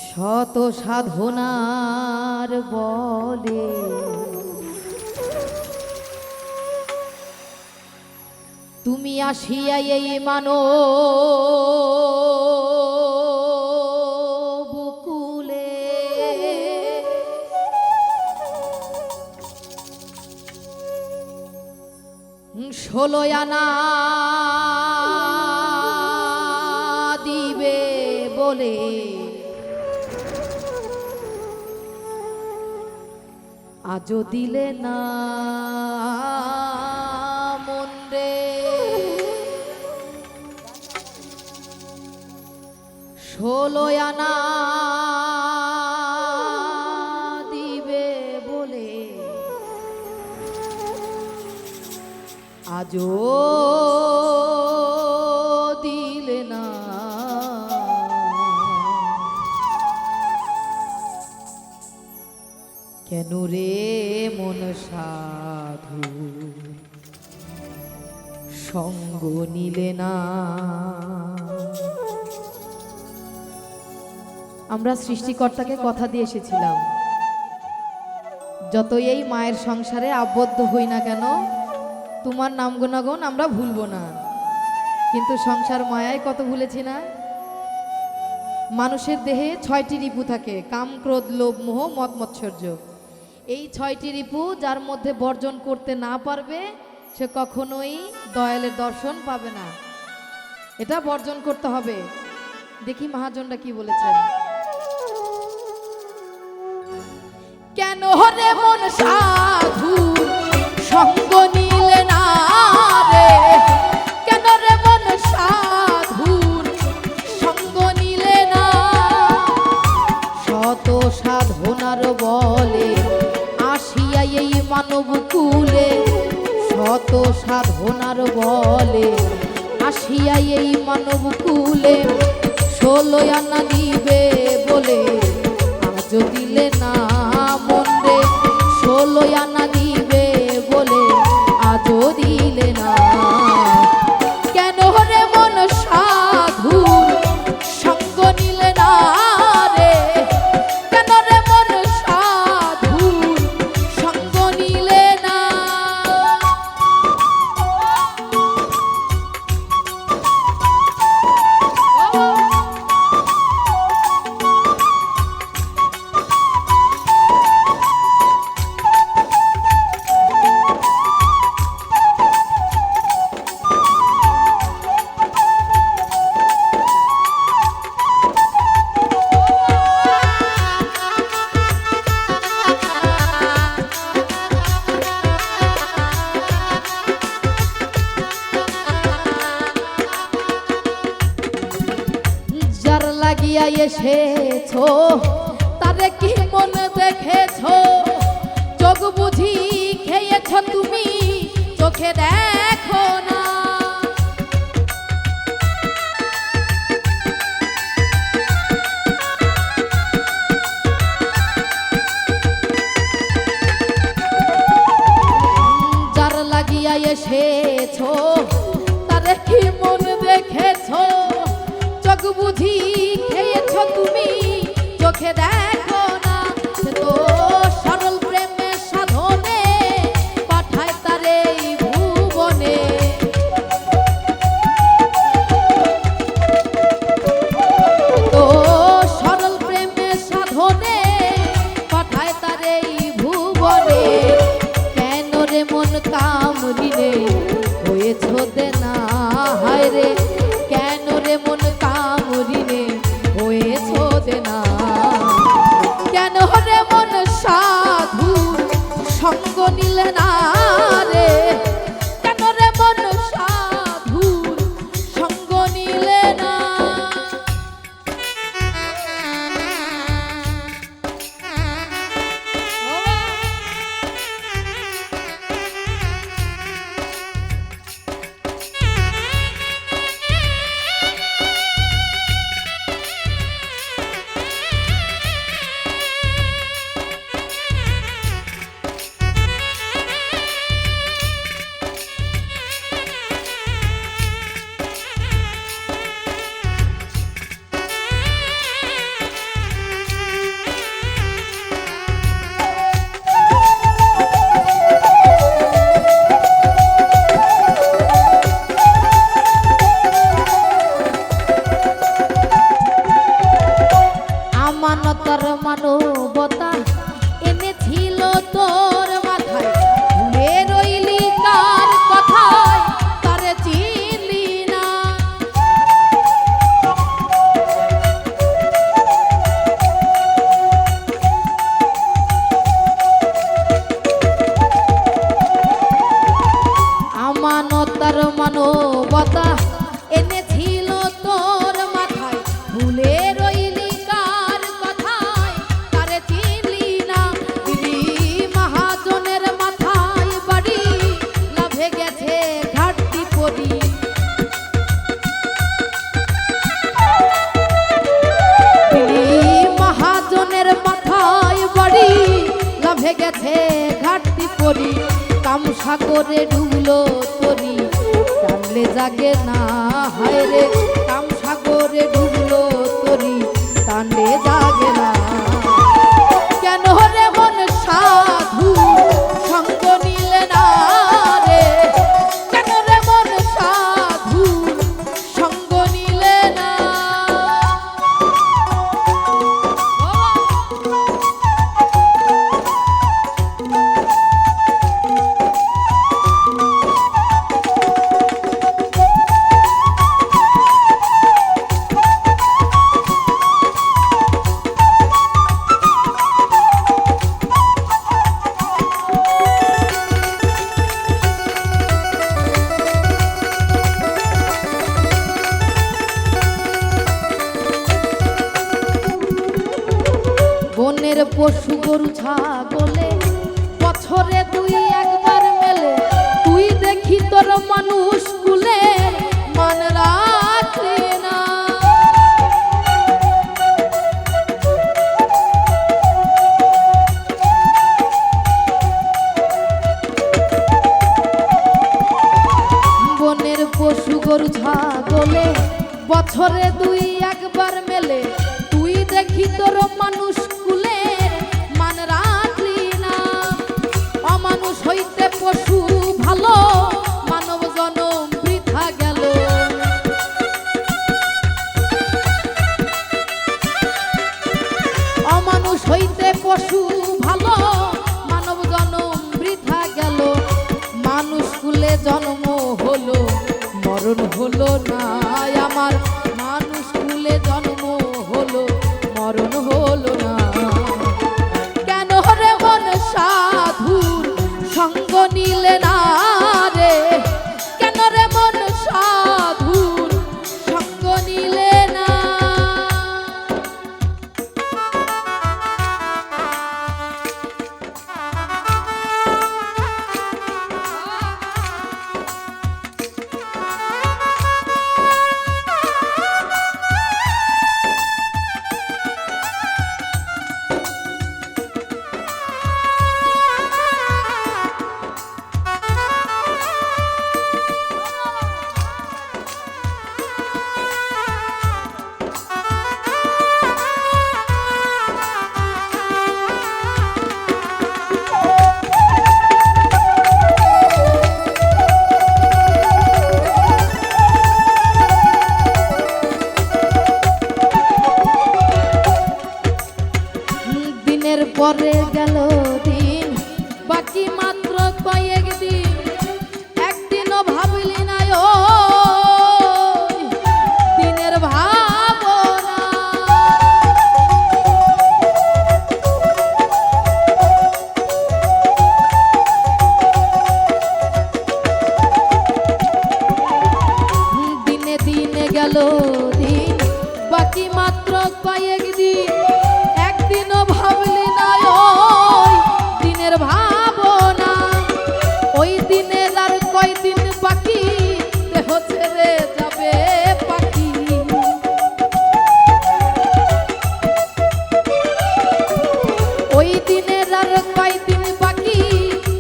শত সাধনার বলে তুমি আসিয়া এই মানব কুলে ষোলো আনা দিবে বলে আজও দিলে না মন রে। ষোলো আনা দিবে বলে আজও দিলে না। কেন রে মন সাধু সঙ্গ নিলে না। আমরা সৃষ্টিকর্তাকে কথা দিয়ে এসেছিলাম, যতই এই মায়ের সংসারে আবদ্ধ হই না কেন তোমার নাম গুণাগুণ আমরা ভুলবো না। কিন্তু সংসার মায়ায় কত ভুলেছি না। মানুষের দেহে 6টি রিপু থাকে, কাম ক্রোধ লোভ মোহ মদ মৎসর্য। এই 6টি রিপু যার মধ্যে বর্জন করতে না পারবে সে কখনোই দয়ালের দর্শন পাবে না। এটা বর্জন করতে হবে। দেখি মহাজনরা কি বলেছেন। কেন রে মন সাধু সঙ্গ নিলে না রে। কেন রে মন সাধু সঙ্গ নিলে না। শত সাধনার বলে আসিয়া এই মানব কুলে। শত সাধনার বলে আসিয়া এই মানব কুলে ষোলো আনা দিবে বলে আজও দিলে না মন রে। ষোলো আনা দিবে বলে আজও দিলে না। কেন রে মন সাধু সঙ্গ নিলে না রে। কেন রে মন সাধু সঙ্গ নিলে না। লাগিয়া এসেছো তারে কি মনে দেখেছো। চোখ বুঝি খেয়েছো তুমি চোখে দেখো না। যার লাগিয়া এসেছো তারে কি মনে দেখেছো। চোখ বুঝি খেয়েছো তুমি চোখে দেখো না। সে তো সরল প্রেমে সাধনে পাঠায় তারে ভুবনে। তো সরল প্রেমে সাধনে পাঠায় তারে ভুবনে। কেন রে মন কামড়িনে হয়েছো দেনা হায় রে। কেন রে মন কামড়িনে হয়েছো দেনা। বুঝে গেছে ঘাটতি পরি, কাম সাগরে ডুবলো তরি, টানলে জাগে না হায় রে, কাম সাগরে ডুবলো তরি, টানলে জাগে না। কেন রে মন সাধু সঙ্গ নিলে না রে, কেন রে মন সাধু সঙ্গ নিলে না। বনের পশু গরু ছাগলে বছরে দুই একবার মেলে, তুই দেখি তোর মানুষ কুলে মান রাখলি না। বনের পশু গরু ছাগলে বছরে দুই একবার মেলে, তুই দেখি তোর মানুষ কুলে মান রাখলি না। অমানুষ হইতে পশু ভালো, মানব জনম বৃথা গেল। অমানুষ হইতে পশু ভালো, মানব জনম বৃথা গেল। মানুষ কুলে জন্ম হলো, মরণ হলো না আমার, মানুষ কুলে জন্ম হলো, মরণ হলো না। কেন রে মন সাধুর সঙ্গ নিলে না রে, কেন রে মন সাধুর সঙ্গ নিলে না। পরে গেল দিন, বাকি মাত্র কয়েক দিন, একদিনও ভাবলি না ও দিনের ভাবনা। দিনে দিনে গেল দিন, বাকি মাত্র কয়েক দিন, একদিনও ভাবলি না ওই দিনের ভাবনা। ওই দিনের আর কয়দিন বাকি, দেহ ছেড়ে যাবে পাখি। ওই দিনের আর কয়দিন বাকি,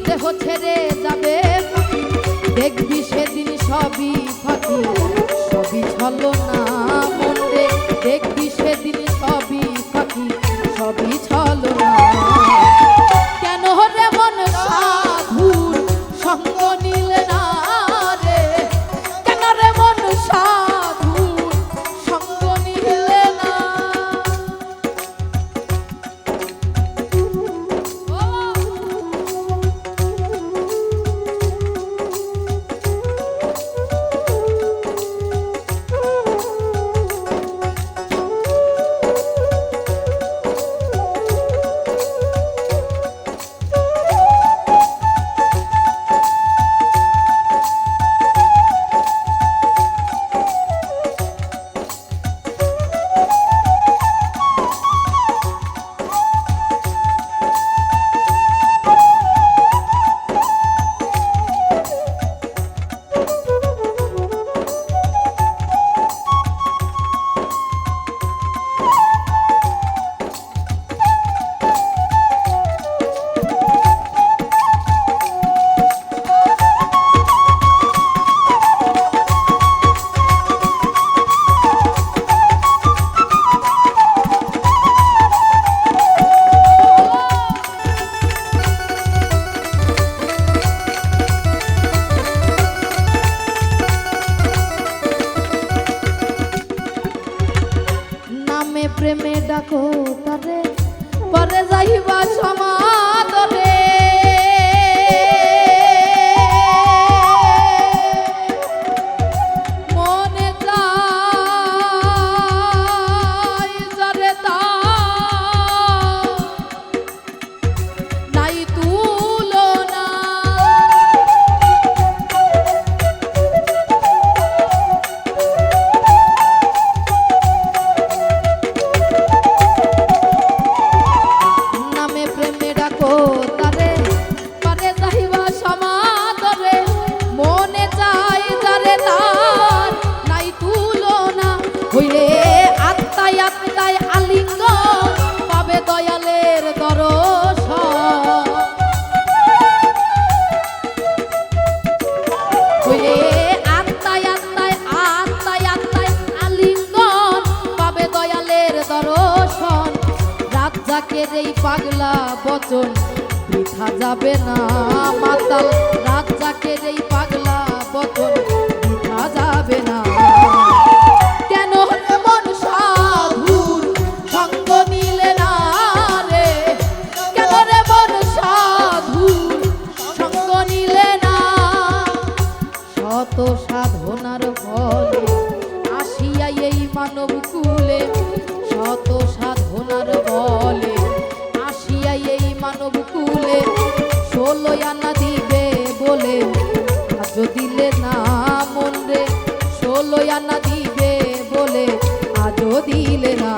দেহ ছেড়ে যাবে পাখি। দেখবি সেদিন সবই ফাঁকি, সবই ছলনা মনে, দেখবি সেদিন সবই ফাঁকি, সবই ছলনা। কেন রে মন প্রেমে ডাকো তারে পরে যাইবা সমাদরে মনে চাই যারে তা নাই তুলনা নামে প্রেমে ডাকো তারে পারে যাইবা সমাদরে মনে চাই যারে তার নাই তুলনা হইলে আত্মায় আত্মায় আলিঙ্গ পাবে দয়ালের দর্শন হইলে আত্মায় আত্মায় আত্মায় আত্মায় আলিঙ্গন পাবে দয়ালের দর্শন রাজ্জাকের এই পাগলা বচন বৃথা যাবে না মাতাল রাজ্জাকের এই পাগলা বচন বৃথা যাবে না কেন রে মন সাধুর সঙ্গ নিলে না রে কেন রে মন সাধুর সঙ্গ নিলে না শত সাধনার ফলে আসিয়া এই মানব কুলে শত সাধনার বলে আসিয়া এই মানব কুলে 16 আনা দিবে বলে আজ দিলে না মন রে 16 আনা দিবে বলে আজও দিলে না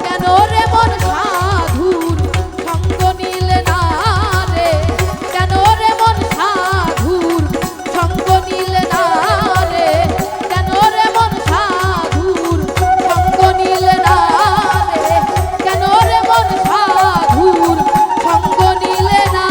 কেন রে মন সাধুর সঙ্গ নিলে না রে কেন রে মন সাধুর সঙ্গ নিলে না রে কেন রে মন সাধুর সঙ্গ নিলে না রে কেন রে মন সাধুর সঙ্গ নিলে না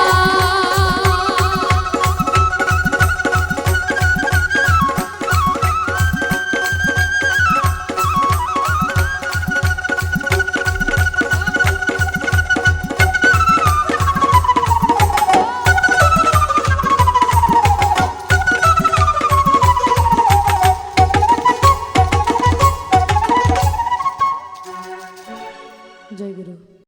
জয় গুরু।